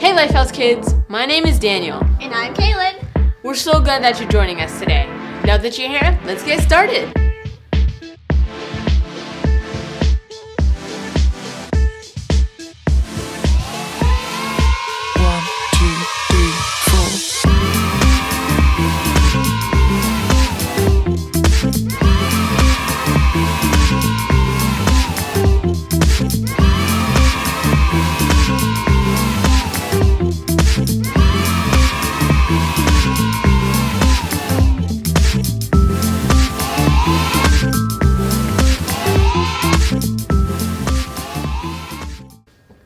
Hey LifeHouse kids, my name is Daniel. And I'm Kaylin. We're so glad that you're joining us today. Now that you're here, let's get started.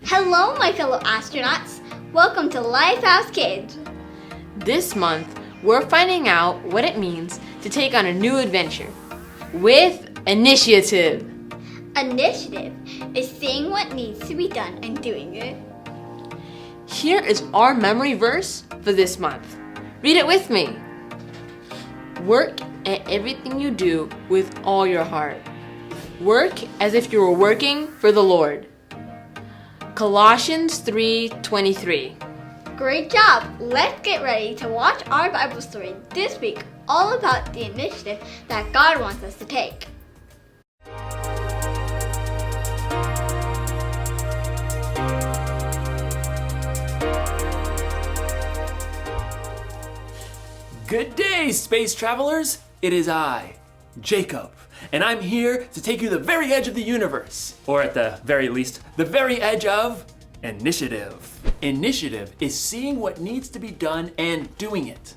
Hello, my fellow astronauts. Welcome to LifeHouse Kids. This month, we're finding out what it means to take on a new adventure with initiative. Initiative is seeing what needs to be done and doing it. Here is our memory verse for this month. Read it with me. Work at everything you do with all your heart. Work as if you were working for the Lord. Colossians 3:23. Great job. Let's get ready to watch our Bible story this week all about the initiative that God wants us to take. Good day, space travelers! It is I, Jacob, and I'm here to take you to the very edge of the universe, or at the very least, the very edge of initiative. Initiative is seeing what needs to be done and doing it.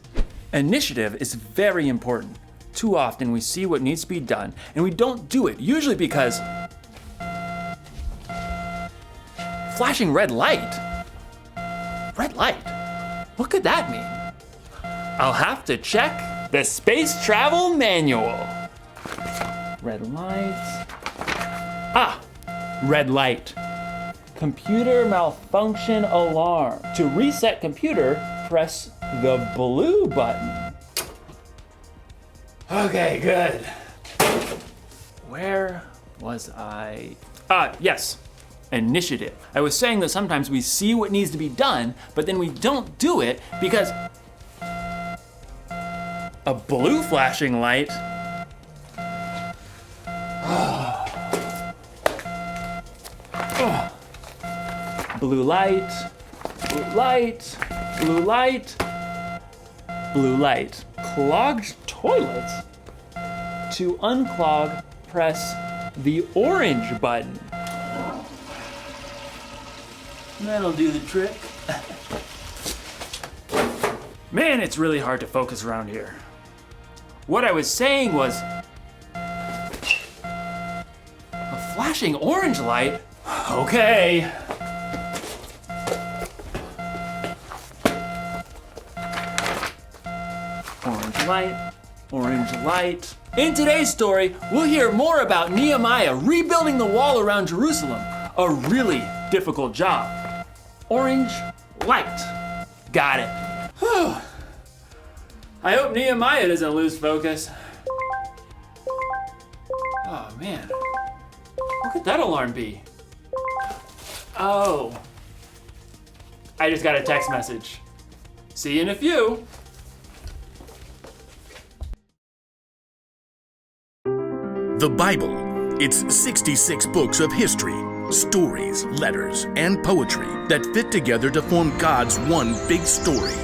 Initiative is very important. Too often we see what needs to be done and we don't do it, usually because flashing red light? Red light? What could that mean? I'll have to check the Space Travel Manual. Red light. Red light. Computer malfunction alarm. To reset computer, press the blue button. Okay, good. Where was I? Yes. Initiative. I was saying that sometimes we see what needs to be done, but then we don't do it because a blue flashing light. Blue light, blue light, blue light, blue light. Clogged toilet. To unclog, press the orange button. That'll do the trick. Man, it's really hard to focus around here. What I was saying was, a flashing orange light? Okay. Orange light, orange light. In today's story, we'll hear more about Nehemiah rebuilding the wall around Jerusalem. A really difficult job. Orange light. Got it. Whew. I hope Nehemiah doesn't lose focus. Oh man, what could that alarm be? Oh, I just got a text message. See you in a few. The Bible. It's 66 books of history, stories, letters, and poetry that fit together to form God's one big story.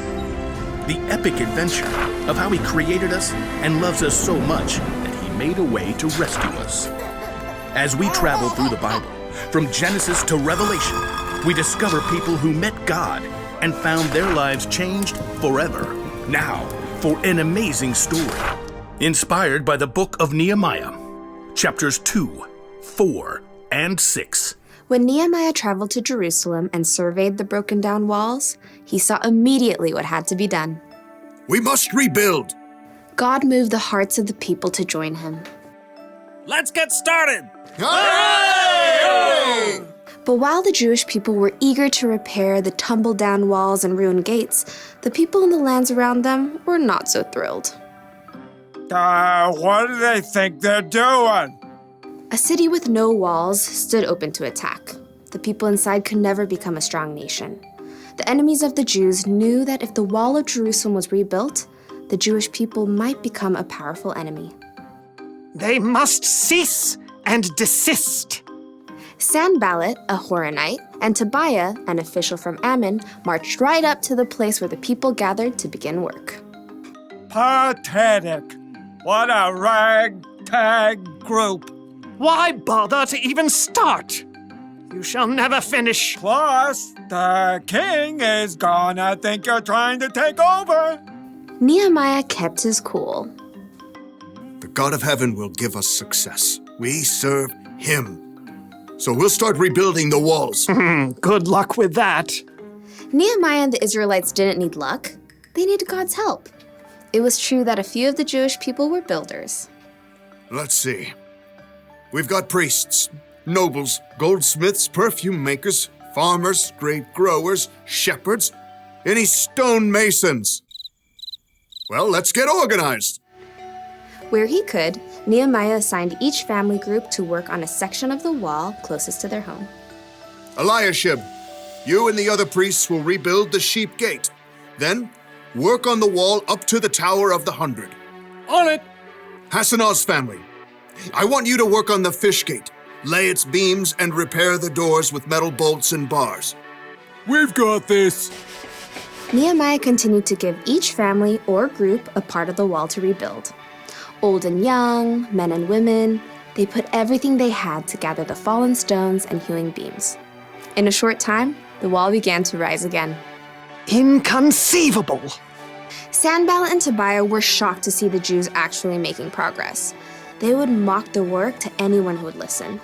The epic adventure of how He created us and loves us so much that He made a way to rescue us. As we travel through the Bible, from Genesis to Revelation, we discover people who met God and found their lives changed forever. Now, for an amazing story, inspired by the book of Nehemiah, chapters 2, 4, and 6. When Nehemiah traveled to Jerusalem and surveyed the broken down walls, he saw immediately what had to be done. We must rebuild. God moved the hearts of the people to join him. Let's get started! Hooray! But while the Jewish people were eager to repair the tumbled down walls and ruined gates, the people in the lands around them were not so thrilled. What do they think they're doing? A city with no walls stood open to attack. The people inside could never become a strong nation. The enemies of the Jews knew that if the wall of Jerusalem was rebuilt, the Jewish people might become a powerful enemy. They must cease and desist. Sanballat, a Horonite, and Tobiah, an official from Ammon, marched right up to the place where the people gathered to begin work. Pathetic. What a ragtag group. Why bother to even start? You shall never finish. Plus, the king is gonna think you're trying to take over. Nehemiah kept his cool. The God of heaven will give us success. We serve him. So we'll start rebuilding the walls. Good luck with that. Nehemiah and the Israelites didn't need luck. They needed God's help. It was true that a few of the Jewish people were builders. Let's see. We've got priests, nobles, goldsmiths, perfume makers, farmers, grape growers, shepherds, any stonemasons. Well, let's get organized. Where he could, Nehemiah assigned each family group to work on a section of the wall closest to their home. Eliashib, you and the other priests will rebuild the sheep gate. Then, work on the wall up to the Tower of the 100. On it. Hassanah's family, I want you to work on the fish gate, lay its beams, and repair the doors with metal bolts and bars. We've got this. Nehemiah continued to give each family or group a part of the wall to rebuild. Old and young, men and women, they put everything they had to gather the fallen stones and hewing beams. In a short time, the wall began to rise again. Inconceivable! Sanballat and Tobiah were shocked to see the Jews actually making progress. They would mock the work to anyone who would listen.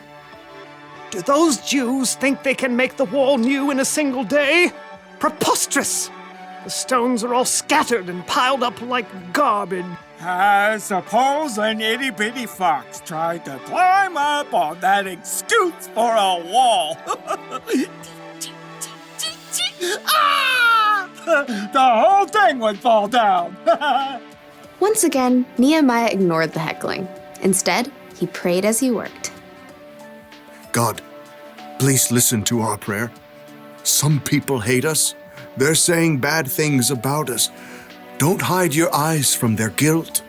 Do those Jews think they can make the wall new in a single day? Preposterous! The stones are all scattered and piled up like garbage. I suppose an itty-bitty fox tried to climb up on that excuse for a wall. Ah! The whole thing would fall down. Once again, Nehemiah ignored the heckling. Instead, he prayed as he worked. God, please listen to our prayer. Some people hate us. They're saying bad things about us. Don't hide your eyes from their guilt.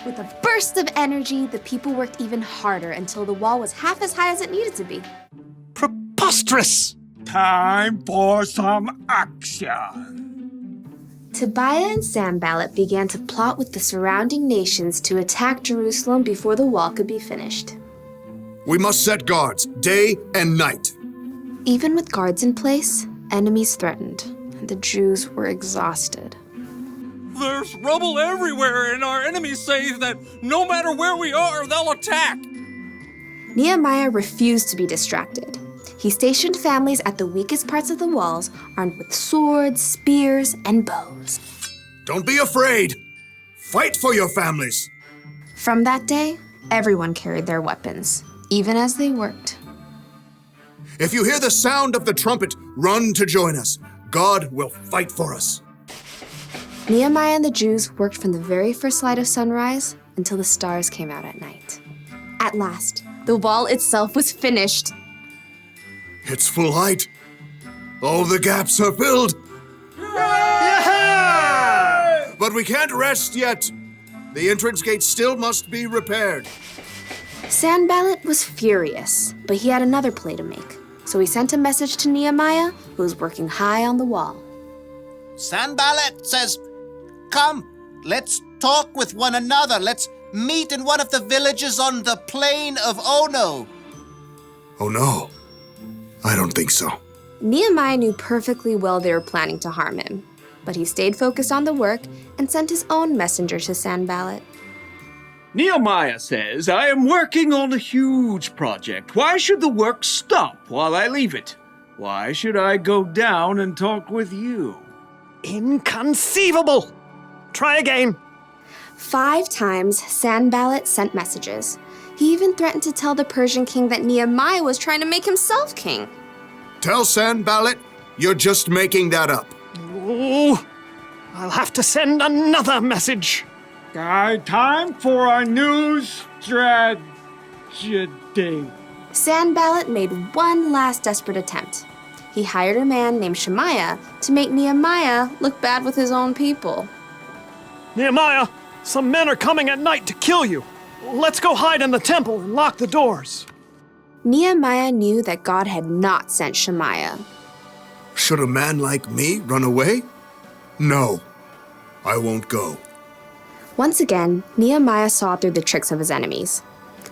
With a burst of energy, the people worked even harder until the wall was half as high as it needed to be. Preposterous! Time for some action. Tobiah and Sanballat began to plot with the surrounding nations to attack Jerusalem before the wall could be finished. We must set guards, day and night. Even with guards in place, enemies threatened, and the Jews were exhausted. There's rubble everywhere, and our enemies say that no matter where we are, they'll attack. Nehemiah refused to be distracted. He stationed families at the weakest parts of the walls, armed with swords, spears, and bows. Don't be afraid. Fight for your families. From that day, everyone carried their weapons, even as they worked. If you hear the sound of the trumpet, run to join us. God will fight for us. Nehemiah and the Jews worked from the very first light of sunrise until the stars came out at night. At last, the wall itself was finished. It's full height. All the gaps are filled. Yeah! But we can't rest yet. The entrance gate still must be repaired. Sanballat was furious, but he had another play to make. So he sent a message to Nehemiah, who was working high on the wall. Sanballat says, "Come, let's talk with one another. Let's meet in one of the villages on the plain of Ono." Oh no, I don't think so. Nehemiah knew perfectly well they were planning to harm him, but he stayed focused on the work and sent his own messenger to Sanballat. Nehemiah says, I am working on a huge project. Why should the work stop while I leave it? Why should I go down and talk with you? Inconceivable! Try again. 5 times, Sanballat sent messages. He even threatened to tell the Persian king that Nehemiah was trying to make himself king. Tell Sanballat you're just making that up. Oh, I'll have to send another message. Time for a new strategy. Sanballat made one last desperate attempt. He hired a man named Shemaiah to make Nehemiah look bad with his own people. Nehemiah, some men are coming at night to kill you. Let's go hide in the temple and lock the doors. Nehemiah knew that God had not sent Shemaiah. Should a man like me run away? No, I won't go. Once again, Nehemiah saw through the tricks of his enemies.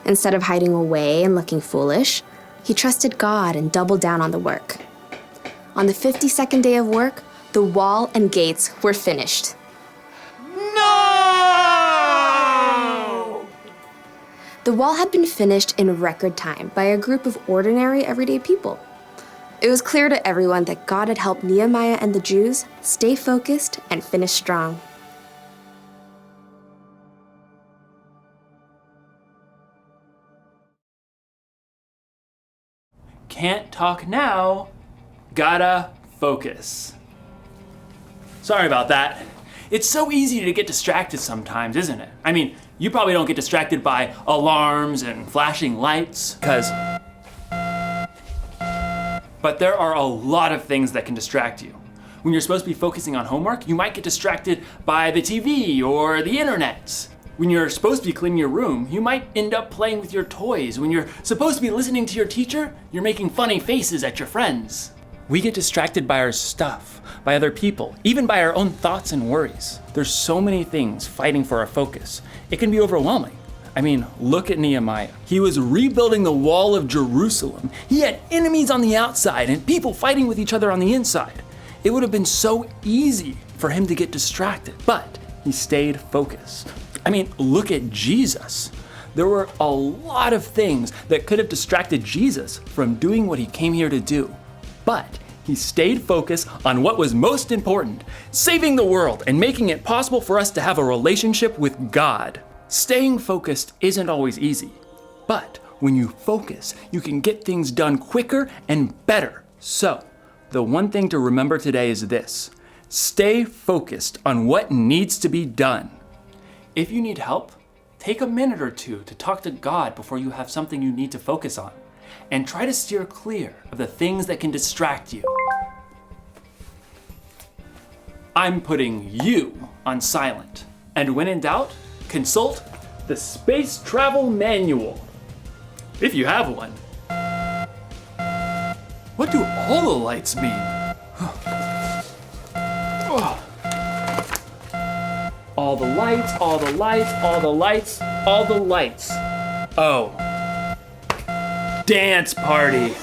Instead of hiding away and looking foolish, he trusted God and doubled down on the work. On the 52nd day of work, the wall and gates were finished. No! The wall had been finished in record time by a group of ordinary, everyday people. It was clear to everyone that God had helped Nehemiah and the Jews stay focused and finish strong. Can't talk now. Gotta focus. Sorry about that. It's so easy to get distracted sometimes, isn't it? I mean, you probably don't get distracted by alarms and flashing lights, but there are a lot of things that can distract you. When you're supposed to be focusing on homework, you might get distracted by the TV or the internet. When you're supposed to be cleaning your room, you might end up playing with your toys. When you're supposed to be listening to your teacher, you're making funny faces at your friends. We get distracted by our stuff, by other people, even by our own thoughts and worries. There's so many things fighting for our focus. It can be overwhelming. I mean, look at Nehemiah. He was rebuilding the wall of Jerusalem. He had enemies on the outside and people fighting with each other on the inside. It would have been so easy for him to get distracted, but he stayed focused. I mean, look at Jesus. There were a lot of things that could have distracted Jesus from doing what he came here to do. But he stayed focused on what was most important, saving the world and making it possible for us to have a relationship with God. Staying focused isn't always easy, but when you focus, you can get things done quicker and better. So, the one thing to remember today is this: stay focused on what needs to be done. If you need help, take a minute or two to talk to God before you have something you need to focus on, and try to steer clear of the things that can distract you. I'm putting you on silent, and when in doubt, consult the Space Travel Manual, if you have one. What do all the lights mean? All the lights, all the lights, all the lights, all the lights. Oh. Dance party.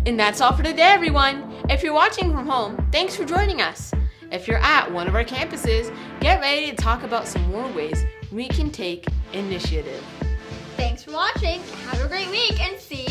And that's all for today, everyone. If you're watching from home, thanks for joining us. If you're at one of our campuses, get ready to talk about some more ways we can take initiative. Thanks for watching. Have a great week and see you